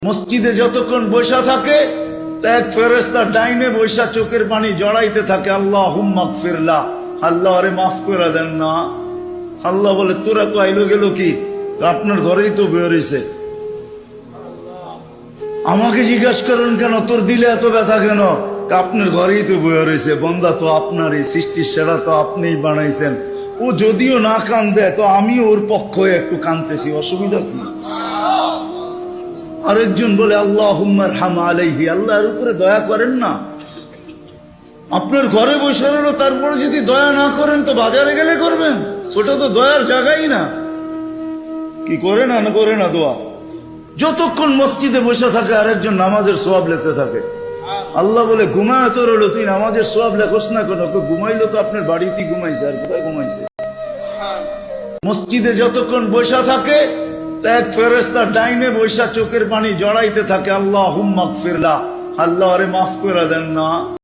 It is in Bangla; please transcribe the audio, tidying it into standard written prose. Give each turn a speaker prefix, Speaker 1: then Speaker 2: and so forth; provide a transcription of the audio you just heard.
Speaker 1: মসজিদে যতক্ষণ বসা থাকে এক ফেরেশতা ডাইনে বসা চোখের পানি জড়াইতে থাকে, আল্লাহুম্মা গফিরলা, আল্লাহ আরে মাফ করে দেন না। আল্লাহ বলে তোরা তো আইলো গেল কি, আপনার ঘরেই তো বের হইছে, আমাকে জিজ্ঞাসা করেন কেন তোর দিলে এত ব্যথা কেন? আপনার ঘরেই তো বের হইছে, বন্দা তো আপনারই, সৃষ্টির সেরা তো আপনিই বানাইছেন। ও যদিও না কান্দে তো আমি ওর পক্ষ হয়ে একটু কান্দতেছি, অসুবিধা কি? আরেকজন বলে আল্লাহুম্মা আরহাম আলাইহি, আল্লাহর উপরে দয়া করেন না। আপনার ঘরে বসে রইল, তারপরে যদি দয়া না করেন তো বাজারে গেলে করবেন, ওটা তো দয়ার জায়গাই না। কি করে না করে না দোয়া? যতক্ষণ মসজিদে বসে থাকে আরেকজন নামাজের সওয়াব লিখতে থাকে। আল্লাহ বলে ঘুমায় তো রইল, তুই নামাজের সওয়াব লেখোস না কেন? ঘুমাইলো তো আপনার বাড়িতেই ঘুমাইছে, আর কোথায় ঘুমাইছে? মসজিদে যতক্ষণ বসা থাকে এক ফেরেশতা ডাইনে বসা চোখের পানি জড়াইতে থাকে, আল্লাহুম্মা গফিরলা, আল্লাহ আরে মাফ করে দেন না।